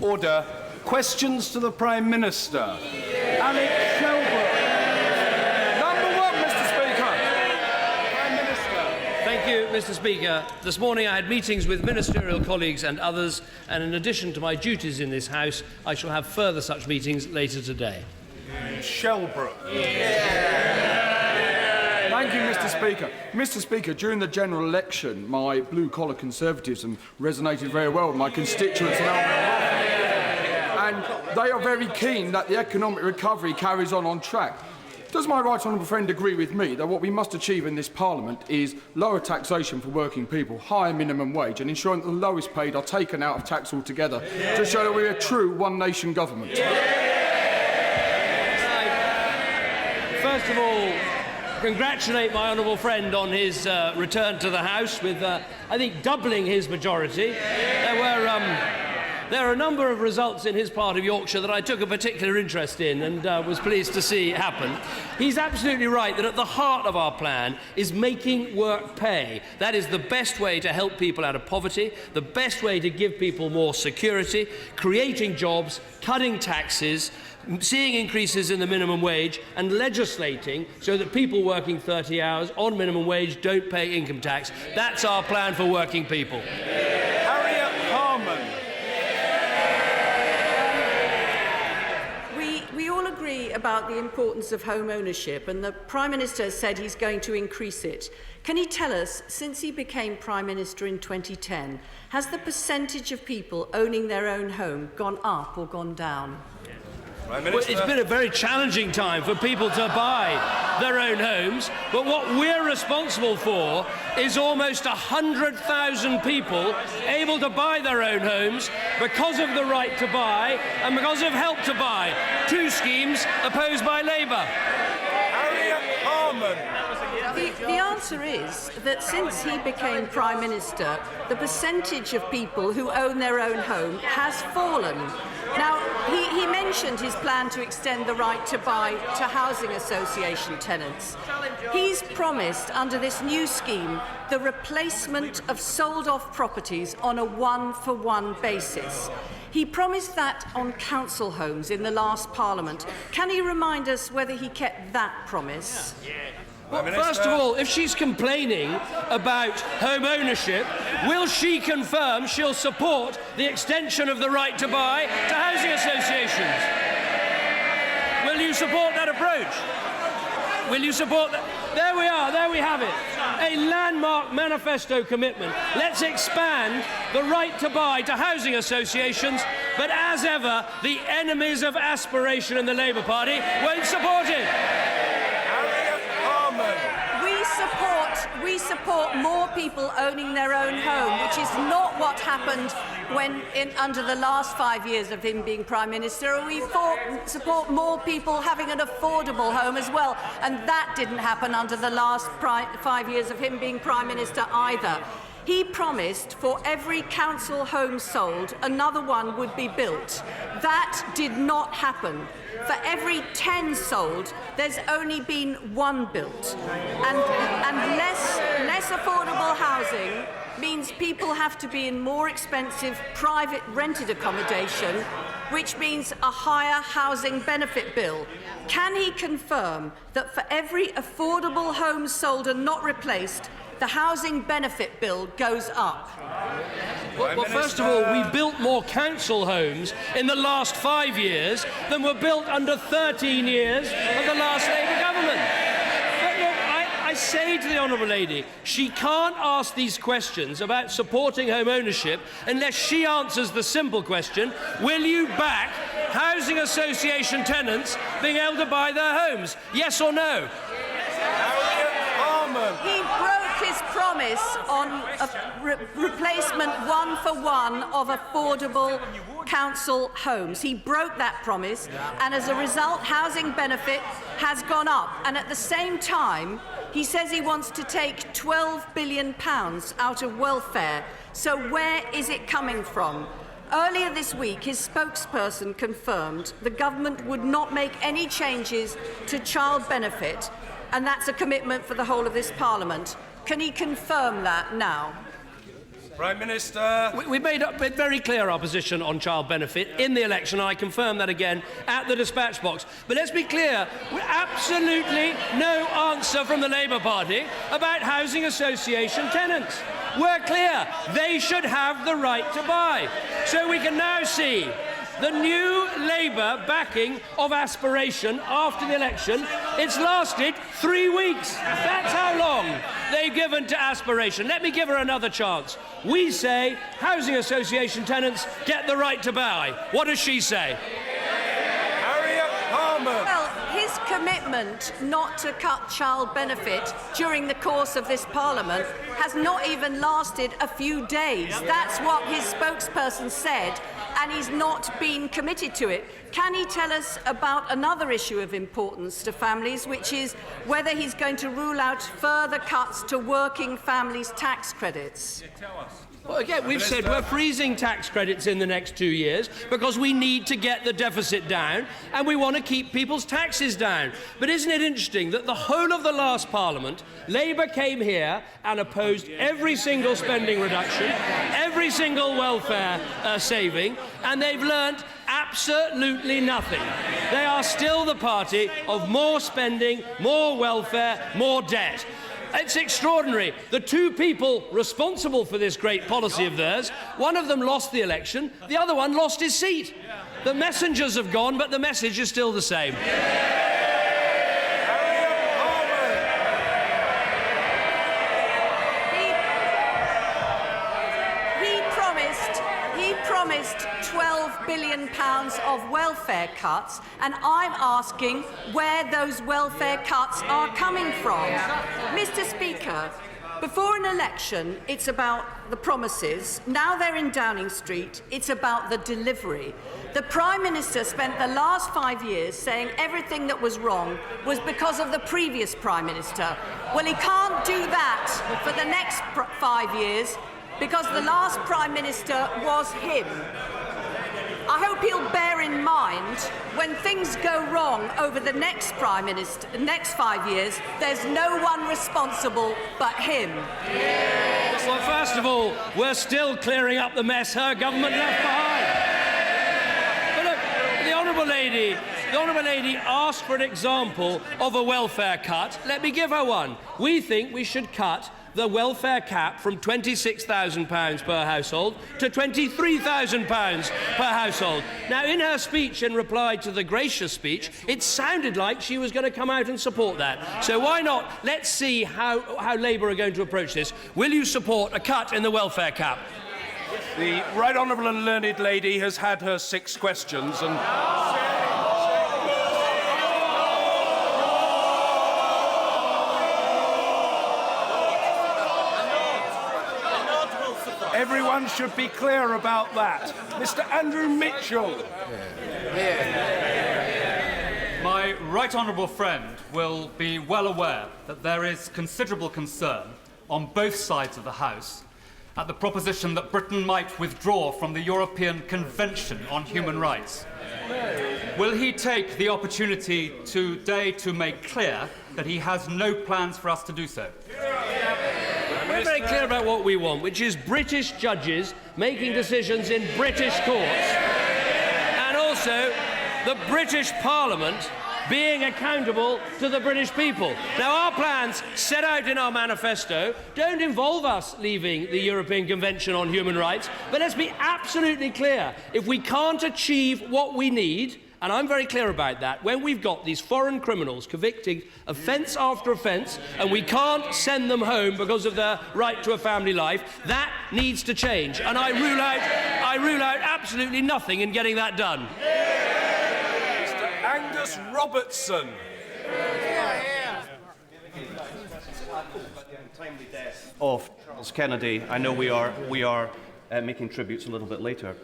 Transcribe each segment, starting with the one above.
Order. Questions to the Prime Minister. Alex Shelburne. Number 1, Mr. Speaker. Prime Minister. Thank you, Mr. Speaker. This morning I had meetings with ministerial colleagues and others, and in addition to my duties in this House, I shall have further such meetings later today. Shelburne. Thank you, Mr. Speaker. Mr. Speaker, during the general election, my blue-collar conservatism resonated very well with my constituents and they are very keen that the economic recovery carries on track. Does my right honourable friend agree with me that what we must achieve in this Parliament is lower taxation for working people, higher minimum wage, and ensuring that the lowest paid are taken out of tax altogether to show that we're a true one-nation government? First of all, congratulate my honourable friend on his return to the House with, I think, doubling his majority. There are a number of results in his part of Yorkshire that I took a particular interest in and was pleased to see happen. He's absolutely right that at the heart of our plan is making work pay. That is the best way to help people out of poverty, the best way to give people more security, creating jobs, cutting taxes, seeing increases in the minimum wage and legislating so that people working 30 hours on minimum wage don't pay income tax. That's our plan for working people. Harriet Harman. We all agree about the importance of home ownership, and the Prime Minister has said he's going to increase it. Can he tell us, since he became Prime Minister in 2010, has the percentage of people owning their own home gone up or gone down? Well, it's been a very challenging time for people to buy their own homes, but what we're responsible for is almost 100,000 people able to buy their own homes because of the right to buy and because of Help to Buy, 2 schemes opposed by Labour. Harriet Harman. The answer is that since he became Prime Minister, the percentage of people who own their own home has fallen. Now, he mentioned his plan to extend the right to buy to housing association tenants. He's promised, under this new scheme, the replacement of sold-off properties on a one-for-one basis. He promised that on council homes in the last Parliament. Can he remind us whether he kept that promise? Well, first of all, if she's complaining about home ownership, will she confirm she'll support the extension of the right to buy to housing associations? Will you support that approach? Will you support that? There we are, there we have it. A landmark manifesto commitment. Let's expand the right to buy to housing associations, but as ever, the enemies of aspiration in the Labour Party won't support it. We support more people owning their own home, which is not what happened under the last 5 years of him being Prime Minister. We support more people having an affordable home as well, and that didn't happen under the last 5 years of him being Prime Minister either. He promised for every council home sold, another one would be built. That did not happen. For every 10 sold, there's only been 1 built. And less affordable housing means people have to be in more expensive private rented accommodation, which means a higher housing benefit bill. Can he confirm that for every affordable home sold and not replaced, the housing benefit bill goes up? Well, first of all, we built more council homes in the last 5 years than were built under 13 years of the last Labour government. But look, I say to the Honourable Lady, she can't ask these questions about supporting home ownership unless she answers the simple question, will you back housing association tenants being able to buy their homes? Yes or no? He broke his promise on a replacement one-for-one of affordable council homes. He broke that promise, and as a result, housing benefit has gone up. And at the same time, he says he wants to take £12 billion out of welfare. So where is it coming from? Earlier this week, his spokesperson confirmed the government would not make any changes to child benefit, and that's a commitment for the whole of this Parliament. Can he confirm that now? Prime Minister. We made very clear our position on child benefit in the election, and I confirm that again at the dispatch box. But let's be clear, absolutely no answer from the Labour Party about housing association tenants. We're clear, they should have the right to buy. So we can now see the new Labour backing of aspiration after the election. It's lasted 3 weeks. That's how long they've given to aspiration. Let me give her another chance. We say housing association tenants get the right to buy. What does she say? Harriet Harman. Well, his commitment not to cut child benefit during the course of this Parliament has not even lasted a few days. That's what his spokesperson said, and he's not been committed to it. Can he tell us about another issue of importance to families, which is whether he's going to rule out further cuts to working families' tax credits? Well, again, we've said we're freezing tax credits in the next 2 years because we need to get the deficit down and we want to keep people's taxes down. But isn't it interesting that the whole of the last Parliament, Labour came here and opposed every single spending reduction, every single welfare saving, and they've learnt absolutely nothing. They are still the party of more spending, more welfare, more debt. It's extraordinary. The two people responsible for this great policy of theirs, one of them lost the election, the other one lost his seat. The messengers have gone, but the message is still the same. He promised £12 billion of welfare cuts, and I'm asking where those welfare cuts are coming from. Mr. Speaker, before an election, it's about the promises. Now they're in Downing Street, it's about the delivery. The Prime Minister spent the last 5 years saying everything that was wrong was because of the previous Prime Minister. Well, he can't do that for the next 5 years, because the last Prime Minister was him. I hope he'll bear in mind when things go wrong over the next Prime Minister, the next 5 years, there's no one responsible but him. Well, first of all, we're still clearing up the mess her government left behind. But look, the Honourable Lady asked for an example of a welfare cut. Let me give her one. We think we should cut the welfare cap from £26,000 per household to £23,000 per household. Now, in her speech, in reply to the gracious speech, it sounded like she was going to come out and support that. So why not? Let's see how Labour are going to approach this. Will you support a cut in the welfare cap? The Right Honourable and Learned Lady has had her 6 questions and... Everyone should be clear about that. Mr. Andrew Mitchell. My right honourable friend will be well aware that there is considerable concern on both sides of the House at the proposition that Britain might withdraw from the European Convention on Human Rights. Will he take the opportunity today to make clear that he has no plans for us to do so? We're very clear about what we want, which is British judges making decisions in British courts, and also the British Parliament being accountable to the British people. Now, our plans set out in our manifesto don't involve us leaving the European Convention on Human Rights, but let's be absolutely clear. If we can't achieve what we need, and I'm very clear about that, when we've got these foreign criminals convicting offence after offence and we can't send them home because of their right to a family life, that needs to change. And I rule out absolutely nothing in getting that done. Mr. Angus Robertson. Timely death of Charles Kennedy. I know we are making tributes a little bit later.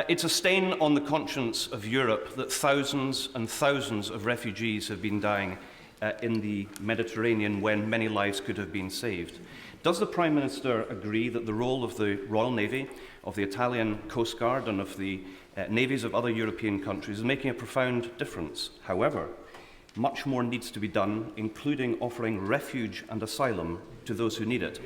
It's a stain on the conscience of Europe that thousands and thousands of refugees have been dying in the Mediterranean when many lives could have been saved. Does the Prime Minister agree that the role of the Royal Navy, of the Italian Coast Guard and of the navies of other European countries is making a profound difference? However, much more needs to be done, including offering refuge and asylum to those who need it.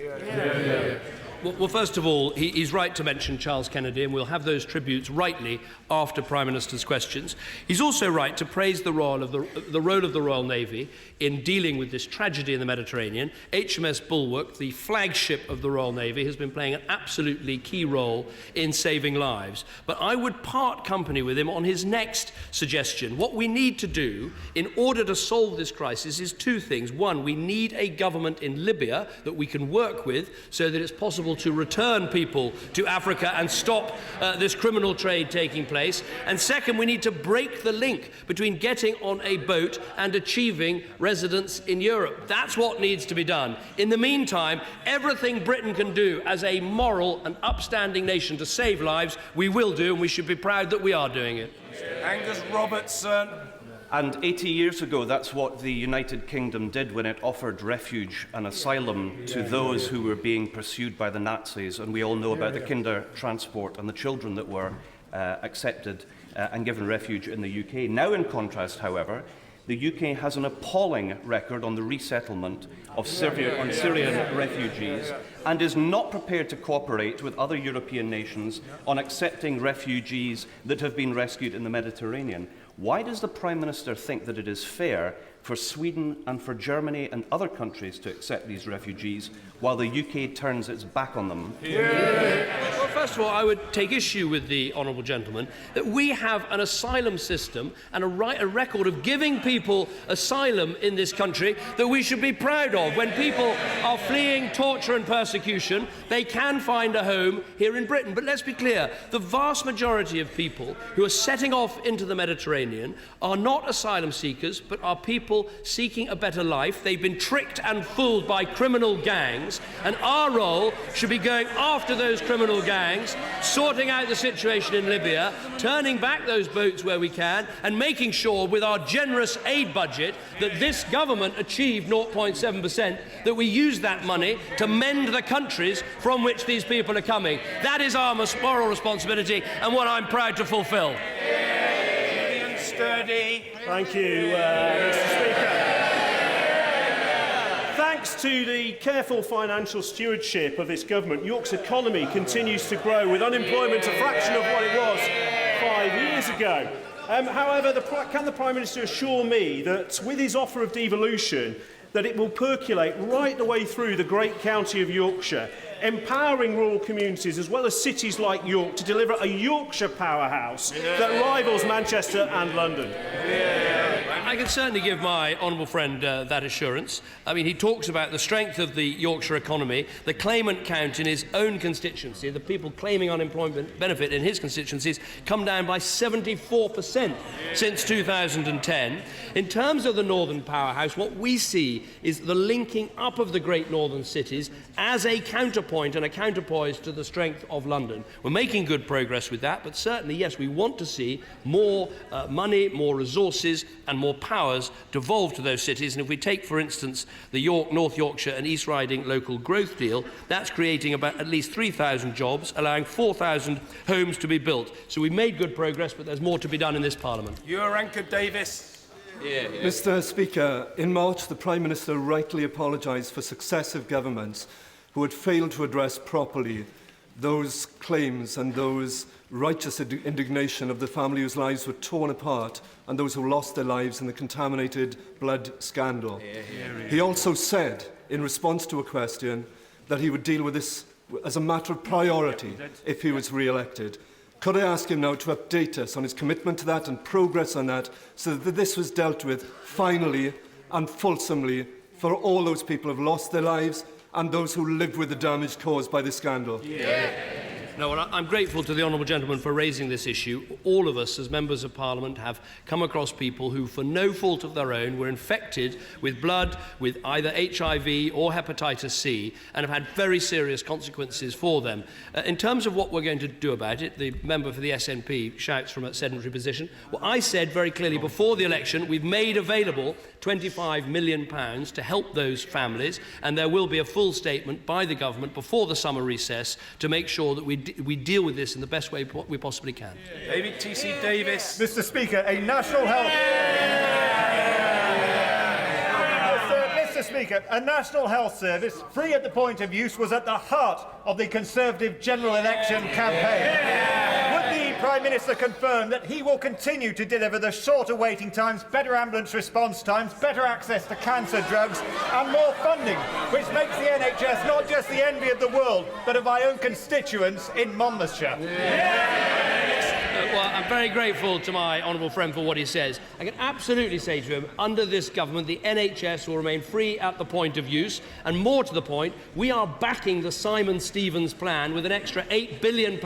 Well, first of all, he's right to mention Charles Kennedy, and we'll have those tributes rightly after Prime Minister's questions. He's also right to praise the role of the Royal Navy in dealing with this tragedy in the Mediterranean. HMS Bulwark, the flagship of the Royal Navy, has been playing an absolutely key role in saving lives. But I would part company with him on his next suggestion. What we need to do in order to solve this crisis is two things. One, we need a government in Libya that we can work with so that it's possible to return people to Africa and stop this criminal trade taking place. And second, we need to break the link between getting on a boat and achieving residence in Europe. That's what needs to be done. In the meantime, everything Britain can do as a moral and upstanding nation to save lives, we will do, and we should be proud that we are doing it. Angus Robertson. And 80 years ago, that's what the United Kingdom did when it offered refuge and asylum to those who were being pursued by the Nazis. And we all know about the Kinder transport and the children that were accepted and given refuge in the UK. Now, in contrast, however, the UK has an appalling record on the resettlement of Syrian refugees and is not prepared to cooperate with other European nations on accepting refugees that have been rescued in the Mediterranean. Why does the Prime Minister think that it is fair for Sweden and for Germany and other countries to accept these refugees while the UK turns its back on them? Well, first of all, I would take issue with the honourable gentleman that we have an asylum system and a record of giving people asylum in this country that we should be proud of. When people are fleeing torture and persecution, they can find a home here in Britain. But let's be clear, the vast majority of people who are setting off into the Mediterranean are not asylum seekers, but are people seeking a better life. They've been tricked and fooled by criminal gangs, and our role should be going after those criminal gangs, sorting out the situation in Libya, turning back those boats where we can, and making sure with our generous aid budget that this government achieved 0.7%, that we use that money to mend the countries from which these people are coming. That is our moral responsibility and what I'm proud to fulfil. Sturdy. Thank you, Mr. Speaker. Thanks to the careful financial stewardship of this government, York's economy continues to grow, with unemployment a fraction of what it was 5 years ago. However, can the Prime Minister assure me that with his offer of devolution, that it will percolate right the way through the great county of Yorkshire, empowering rural communities as well as cities like York to deliver a Yorkshire powerhouse that rivals Manchester and London? I can certainly give my honourable friend that assurance. I mean, he talks about the strength of the Yorkshire economy, the claimant count in his own constituency, the people claiming unemployment benefit in his constituencies, come down by 74% since 2010. In terms of the Northern Powerhouse, what we see is the linking up of the great northern cities as a counterpoint and a counterpoise to the strength of London. We're making good progress with that, but certainly, yes, we want to see more money, more resources and more powers devolved to those cities. And if we take, for instance, the York, North Yorkshire and East Riding local growth deal, that's creating about at least 3,000 jobs, allowing 4,000 homes to be built. So we've made good progress, but there's more to be done in this Parliament. Uranka Davis. Mr. Speaker, in March, the Prime Minister rightly apologised for successive governments who had failed to address properly those claims and those righteous indignation of the family whose lives were torn apart and those who lost their lives in the contaminated blood scandal. He also said, in response to a question, that he would deal with this as a matter of priority if he was re-elected. Could I ask him now to update us on his commitment to that and progress on that, so that this was dealt with finally and fulsomely for all those people who have lost their lives and those who lived with the damage caused by this scandal? No, well, I'm grateful to the honourable gentleman for raising this issue. All of us as members of Parliament have come across people who, for no fault of their own, were infected with blood, with either HIV or hepatitis C, and have had very serious consequences for them. In terms of what we're going to do about it, the member for the SNP shouts from a sedentary position. Well, I said very clearly before the election, we've made available £25 million to help those families, and there will be a full statement by the government before the summer recess to make sure that we deal with this in the best way we possibly can. David T.C. Davis. Mr. Speaker, a national health... Mr. Mr. Speaker, a national health service free at the point of use was at the heart of the Conservative general election campaign. Would the Prime Minister confirm that he will continue to deliver the shorter waiting times, better ambulance response times, better access to cancer drugs and more funding, which makes the NHS not just the envy of the world, but of my own constituents in Monmouthshire? Well, I'm very grateful to my honourable friend for what he says. I can absolutely say to him, under this government, the NHS will remain free at the point of use, and more to the point, we are backing the Simon Stevens plan with an extra £8 billion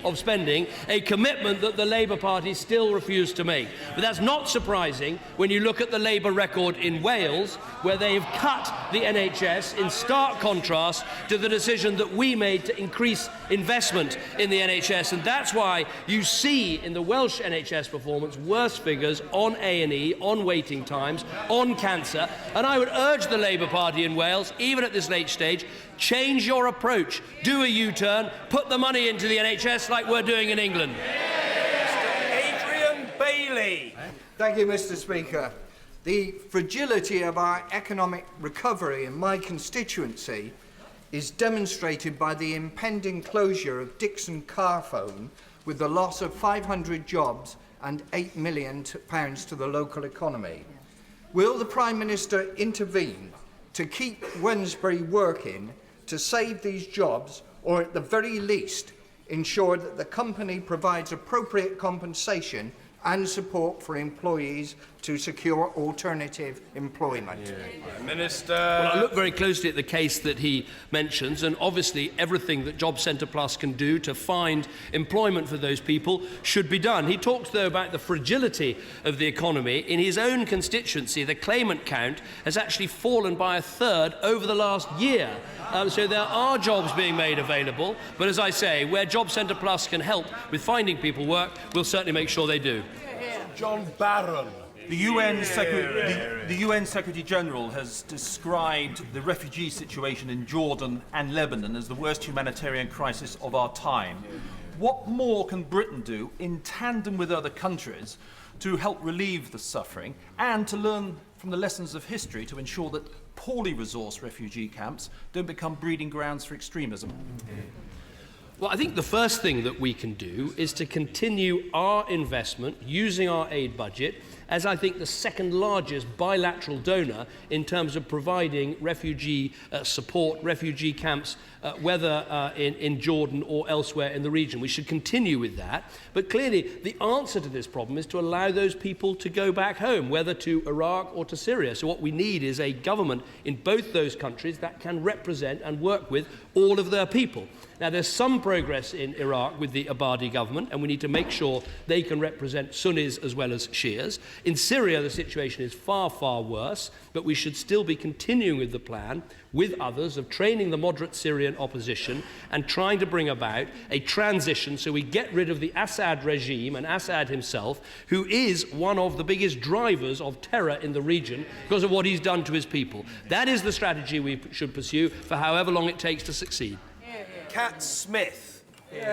of spending, a commitment that the Labour Party still refused to make. But that's not surprising when you look at the Labour record in Wales, where they have cut the NHS in stark contrast to the decision that we made to increase investment in the NHS. And that's why you see in the Welsh NHS performance worse figures on A&E, on waiting times, on cancer. And I would urge the Labour Party in Wales, even at this late stage, change your approach, do a U-turn, put the money into the NHS like we're doing in England. Adrian Bailey. Thank you, Mr. Speaker. The fragility of our economic recovery in my constituency is demonstrated by the impending closure of Dixon Carphone, with the loss of 500 jobs and £8 million to the local economy. Will the Prime Minister intervene to keep Wednesbury working to save these jobs, or at the very least ensure that the company provides appropriate compensation and support for employees to secure alternative employment? Minister. Well, I look very closely at the case that he mentions, and obviously everything that Job Centre Plus can do to find employment for those people should be done. He talks, though, about the fragility of the economy. In his own constituency, the claimant count has actually fallen by a third over the last year. So there are jobs being made available, but as I say, where Job Centre Plus can help with finding people work, we'll certainly make sure they do. John Barron. The UN Secretary-General has described the refugee situation in Jordan and Lebanon as the worst humanitarian crisis of our time. What more can Britain do in tandem with other countries to help relieve the suffering and to learn from the lessons of history to ensure that poorly resourced refugee camps don't become breeding grounds for extremism? Well, I think the first thing that we can do is to continue our investment using our aid budget as, I think, the second largest bilateral donor in terms of providing refugee support, refugee camps, whether in Jordan or elsewhere in the region. We should continue with that. But clearly, the answer to this problem is to allow those people to go back home, whether to Iraq or to Syria. So what we need is a government in both those countries that can represent and work with all of their people. Now, there's some progress in Iraq with the Abadi government, and we need to make sure they can represent Sunnis as well as Shias. In Syria, the situation is far, far worse, but we should still be continuing with the plan with others of training the moderate Syrian opposition and trying to bring about a transition so we get rid of the Assad regime and Assad himself, who is one of the biggest drivers of terror in the region because of what he's done to his people. That is the strategy we should pursue for however long it takes to succeed. Cat Smith. Can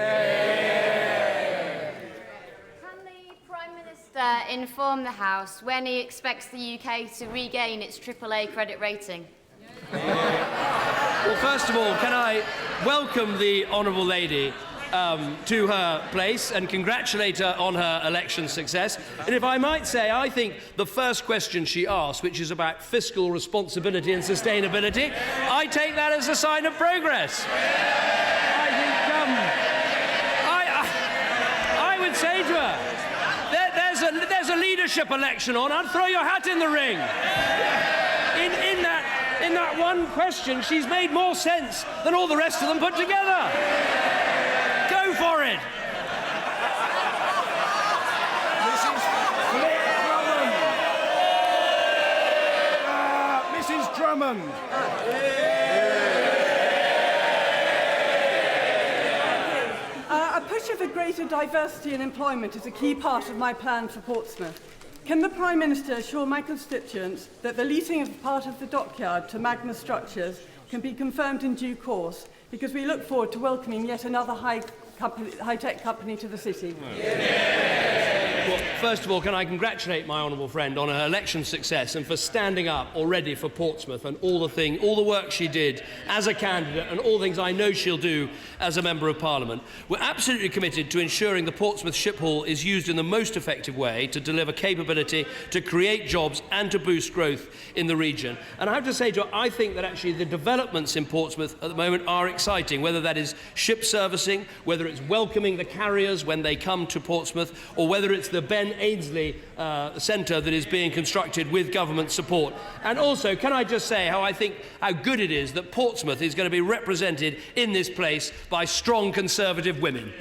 the Prime Minister inform the House when he expects the UK to regain its AAA credit rating? Well, first of all, can I welcome the Honourable Lady to her place and congratulate her on her election success. And if I might say, I think the first question she asked, which is about fiscal responsibility and sustainability, I take that as a sign of progress. I would say to her, there's a leadership election on. I'd throw your hat in the ring. In that one question, she's made more sense than all the rest of them put together. Go for it. Mrs. Drummond. A push for greater diversity in employment is a key part of my plan for Portsmouth. Can the Prime Minister assure my constituents that the leasing of part of the dockyard to Magna Structures can be confirmed in due course, because we look forward to welcoming yet another high-tech company to the city? Well, first of all, can I congratulate my honourable friend on her election success and for standing up already for Portsmouth and all the work she did as a candidate and all the things I know she'll do as a Member of Parliament. We're absolutely committed to ensuring the Portsmouth Ship Hall is used in the most effective way to deliver capability, to create jobs and to boost growth in the region. And I have to say to her, I think that actually the developments in Portsmouth at the moment are exciting, whether that is ship servicing, whether it's welcoming the carriers when they come to Portsmouth, or whether it's the Ben Ainslie Centre that is being constructed with government support. And also, can I just say how good it is that Portsmouth is going to be represented in this place by strong Conservative women.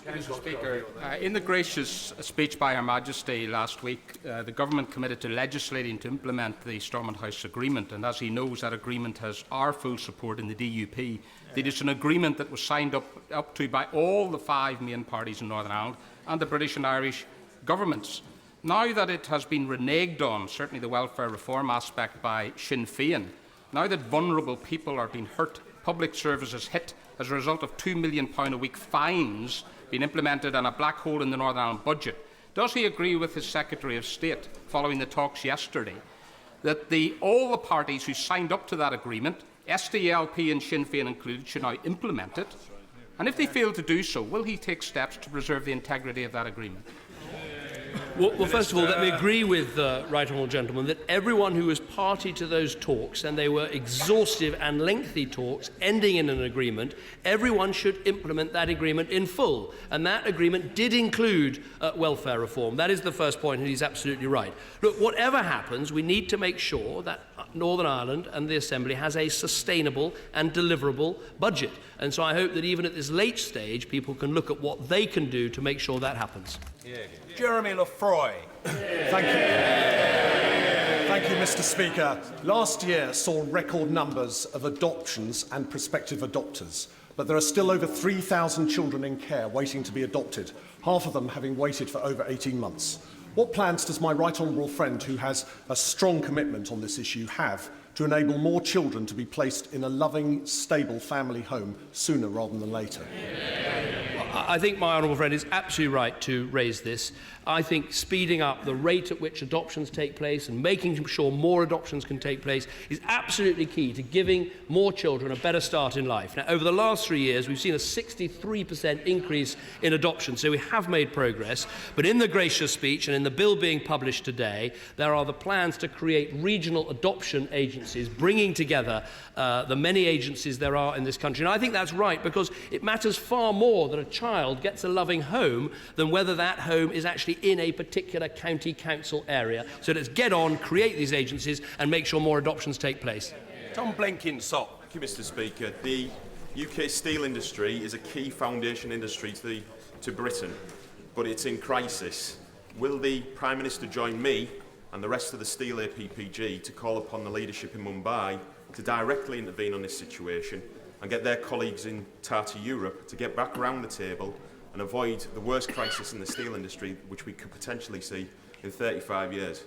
Mr. Speaker, in the gracious speech by Her Majesty last week, the Government committed to legislating to implement the Stormont House Agreement, and as he knows, that agreement has our full support in the DUP. It is an agreement that was signed up to by all the 5 main parties in Northern Ireland and the British and Irish governments. Now that it has been reneged on, certainly the welfare reform aspect by Sinn Féin, now that vulnerable people are being hurt, public services hit as a result of £2 million a week fines being implemented and a black hole in the Northern Ireland budget, does he agree with his Secretary of State, following the talks yesterday, that all the parties who signed up to that agreement, SDLP and Sinn Féin included, should now implement it? And if they fail to do so, will he take steps to preserve the integrity of that agreement? Well, first of all, let me agree with the Right Honourable Gentleman that everyone who was party to those talks, and they were exhaustive and lengthy talks ending in an agreement, everyone should implement that agreement in full. And that agreement did include welfare reform. That is the first point, and he's absolutely right. Look, whatever happens, we need to make sure that Northern Ireland and the Assembly has a sustainable and deliverable budget. And so I hope that even at this late stage, people can look at what they can do to make sure that happens. Jeremy Lefroy. Thank you, Mr. Speaker. Last year saw record numbers of adoptions and prospective adopters, but there are still over 3,000 children in care waiting to be adopted, half of them having waited for over 18 months. What plans does my right honourable friend, who has a strong commitment on this issue, have to enable more children to be placed in a loving, stable family home sooner rather than later? I think my honourable friend is absolutely right to raise this. I think speeding up the rate at which adoptions take place and making sure more adoptions can take place is absolutely key to giving more children a better start in life. Now, over the last 3 years, we've seen a 63% increase in adoptions, so we have made progress. But in the gracious speech and in the bill being published today, there are the plans to create regional adoption agencies, bringing together the many agencies there are in this country. And I think that's right, because it matters far more that a child gets a loving home than whether that home is actually in a particular county council area. So let's get on, create these agencies and make sure more adoptions take place. Tom Blenkinsop. Thank you, Mr. Speaker. The UK steel industry is a key foundation industry to Britain, but it's in crisis. Will the Prime Minister join me and the rest of the steel APPG to call upon the leadership in Mumbai to directly intervene on this situation and get their colleagues in Tata Europe to get back around the table and avoid the worst crisis in the steel industry, which we could potentially see in 35 years?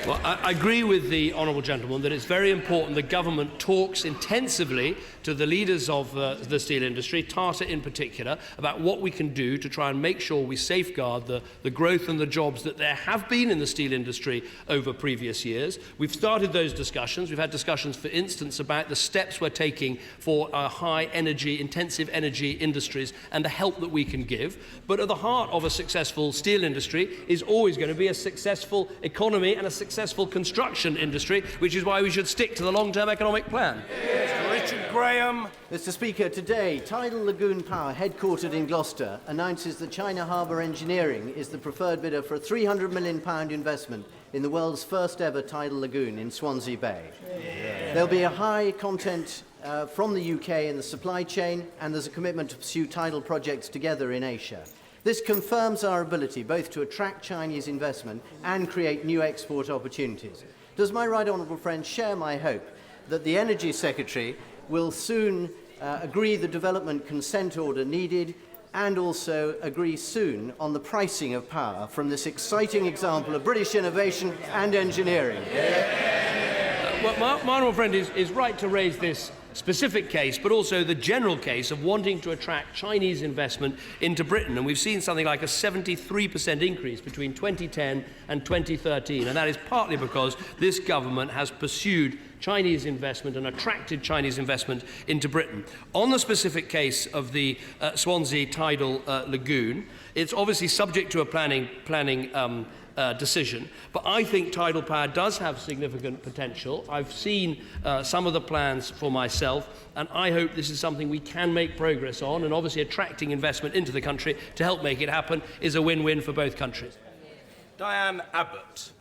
Well, I agree with the honourable gentleman that it's very important the government talks intensively to the leaders of the steel industry, Tata in particular, about what we can do to try and make sure we safeguard the growth and the jobs that there have been in the steel industry over previous years. We've started those discussions. We've had discussions, for instance, about the steps we're taking for our high energy, intensive energy industries and the help that we can give. But at the heart of a successful steel industry is always going to be a successful economy and a successful construction industry, which is why we should stick to the long-term economic plan. Richard Graham. Mr. Speaker, today, Tidal Lagoon Power, headquartered in Gloucester, announces that China Harbour Engineering is the preferred bidder for a £300 million investment in the world's first ever tidal lagoon in Swansea Bay. There'll be a high content from the UK in the supply chain, and there's a commitment to pursue tidal projects together in Asia. This confirms our ability both to attract Chinese investment and create new export opportunities. Does my right honourable friend share my hope that the Energy Secretary will soon agree the development consent order needed and also agree soon on the pricing of power from this exciting example of British innovation and engineering? Well, my honourable friend is right to raise this specific case, but also the general case of wanting to attract Chinese investment into Britain. And we've seen something like a 73% increase between 2010 and 2013. And that is partly because this government has pursued Chinese investment and attracted Chinese investment into Britain. On the specific case of the Swansea tidal lagoon, it's obviously subject to a planning decision, but I think tidal power does have significant potential. I've seen some of the plans for myself, and I hope this is something we can make progress on, and obviously attracting investment into the country to help make it happen is a win-win for both countries. Diane Abbott.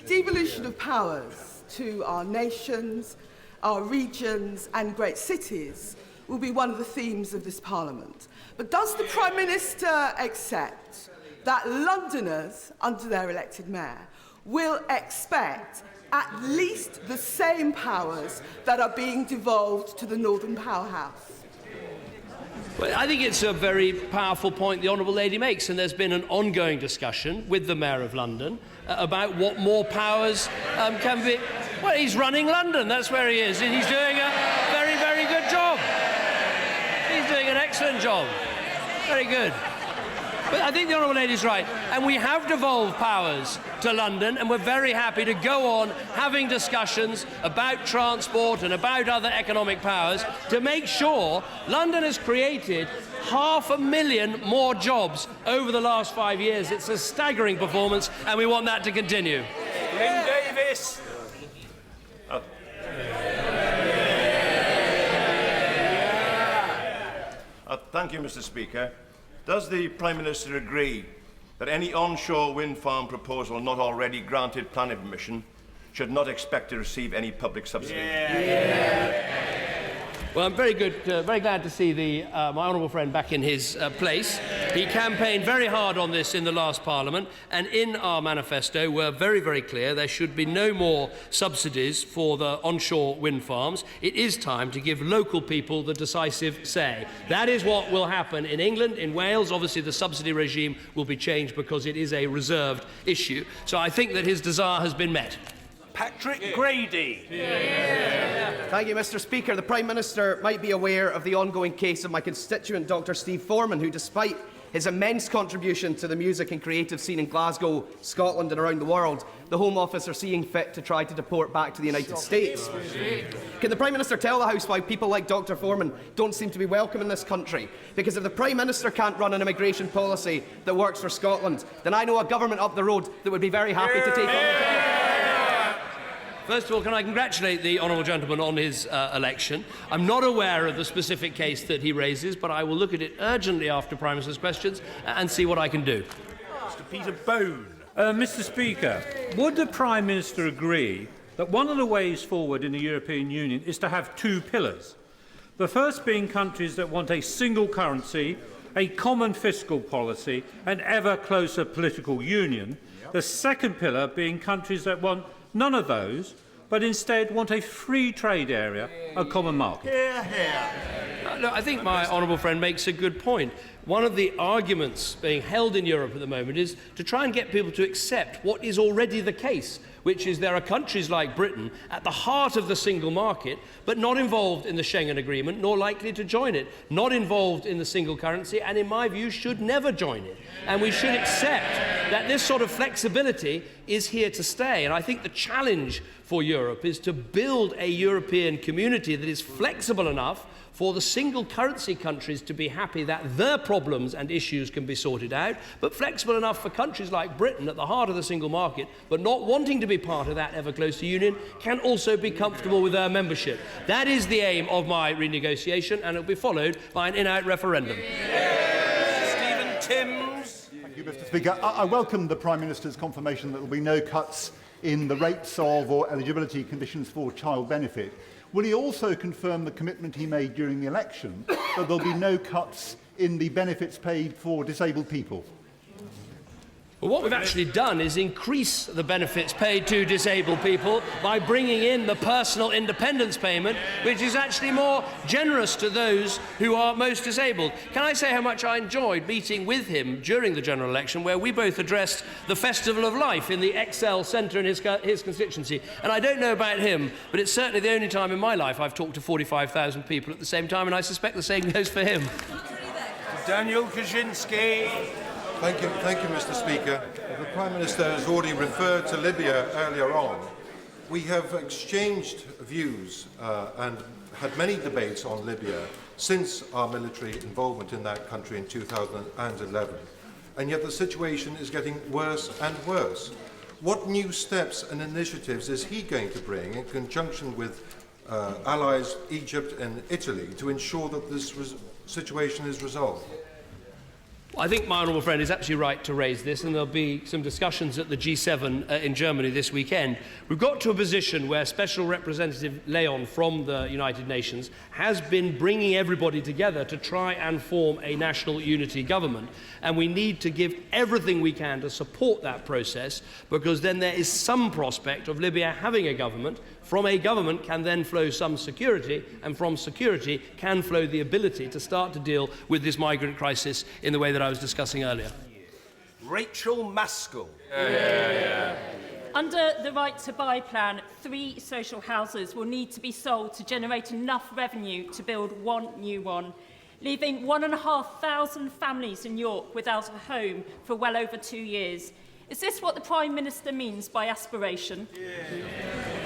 Devolution of powers to our nations, our regions and great cities will be one of the themes of this Parliament. But does the Prime Minister accept that Londoners, under their elected mayor, will expect at least the same powers that are being devolved to the Northern Powerhouse? Well, I think it's a very powerful point the Honourable Lady makes, and there's been an ongoing discussion with the Mayor of London about what more powers can be. Well, he's running London, that's where he is, and he's doing a very, very good job. He's doing an excellent job. Very good. But I think the Honourable Lady is right, and we have devolved powers to London, and we're very happy to go on having discussions about transport and about other economic powers to make sure London has created 500,000 more jobs over the last 5 years. It's a staggering performance, and we want that to continue. Lynn Davis. Thank you, Mr. Speaker. Does the Prime Minister agree that any onshore wind farm proposal not already granted planning permission should not expect to receive any public subsidy? Well, I'm very glad to see my honourable friend back in his place. He campaigned very hard on this in the last Parliament, and in our manifesto we're very, very clear there should be no more subsidies for the onshore wind farms. It is time to give local people the decisive say. That is what will happen in England. In Wales, obviously the subsidy regime will be changed because it is a reserved issue. So I think that his desire has been met. Patrick Grady. Thank you, Mr. Speaker. The Prime Minister might be aware of the ongoing case of my constituent, Dr. Steve Foreman, who, despite his immense contribution to the music and creative scene in Glasgow, Scotland and around the world, the Home Office are seeing fit to try to deport back to the United States. Can the Prime Minister tell the House why people like Dr. Foreman don't seem to be welcome in this country? Because if the Prime Minister can't run an immigration policy that works for Scotland, then I know a government up the road that would be very happy to take on. First of all, can I congratulate the honourable gentleman on his election? I'm not aware of the specific case that he raises, but I will look at it urgently after Prime Minister's questions and see what I can do. Mr. Peter Bone. Mr. Speaker, would the Prime Minister agree that one of the ways forward in the European Union is to have two pillars? The first being countries that want a single currency, a common fiscal policy, and ever closer political union. The second pillar being countries that want none of those, but instead want a free trade area, a common market. Look, I think my honourable friend makes a good point. One of the arguments being held in Europe at the moment is to try and get people to accept what is already the case, which is there are countries like Britain at the heart of the single market, but not involved in the Schengen Agreement, nor likely to join it, not involved in the single currency, and in my view should never join it. And we should accept that this sort of flexibility is here to stay. And I think the challenge for Europe is to build a European community that is flexible enough for the single currency countries to be happy that their problems and issues can be sorted out, but flexible enough for countries like Britain at the heart of the single market, but not wanting to be part of that ever closer union, can also be comfortable with their membership. That is the aim of my renegotiation, and it will be followed by an in-out referendum. Stephen Timms. Thank you, Mr. Speaker. I welcome the Prime Minister's confirmation that there will be no cuts in the rates of or eligibility conditions for child benefit. Will he also confirm the commitment he made during the election that there will be no cuts in the benefits paid for disabled people? Well, what we've actually done is increase the benefits paid to disabled people by bringing in the personal independence payment, which is actually more generous to those who are most disabled. Can I say how much I enjoyed meeting with him during the general election, where we both addressed the Festival of Life in the Excel Centre in his constituency? And I don't know about him, but it's certainly the only time in my life I've talked to 45,000 people at the same time, and I suspect the same goes for him. Daniel Kaczynski. Thank you, Mr. Speaker. The Prime Minister has already referred to Libya earlier on. We have exchanged views and had many debates on Libya since our military involvement in that country in 2011. And yet the situation is getting worse and worse. What new steps and initiatives is he going to bring in conjunction with allies Egypt and Italy to ensure that this situation is resolved? I think my honourable friend is absolutely right to raise this, and there'll be some discussions at the G7 in Germany this weekend. We've got to a position where Special Representative Leon from the United Nations has been bringing everybody together to try and form a national unity government, and we need to give everything we can to support that process, because then there is some prospect of Libya having a government. From a government can then flow some security, and from security can flow the ability to start to deal with this migrant crisis in the way that I was discussing earlier. Rachel Maskell. Under the Right to Buy plan, 3 social houses will need to be sold to generate enough revenue to build 1 new one, leaving 1,500 families in York without a home for well over 2 years. Is this what the Prime Minister means by aspiration?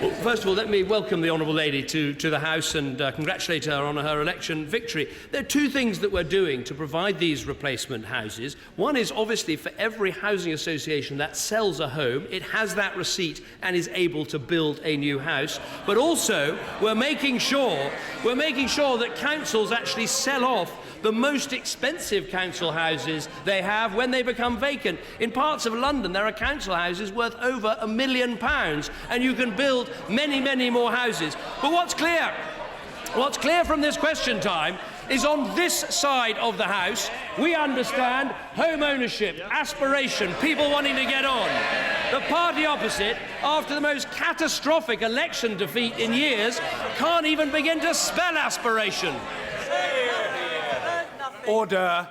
Well, first of all, let me welcome the Honourable Lady to the House and congratulate her on her election victory. There are 2 things that we're doing to provide these replacement houses. One is obviously for every housing association that sells a home, it has that receipt and is able to build a new house. But also, we're making sure that councils actually sell off the most expensive council houses they have when they become vacant. In parts of London, there are council houses worth over £1 million, and you can build many, many more houses. But what's clear from this question time is on this side of the House, we understand home ownership, aspiration, people wanting to get on. The party opposite, after the most catastrophic election defeat in years, can't even begin to spell aspiration. Order.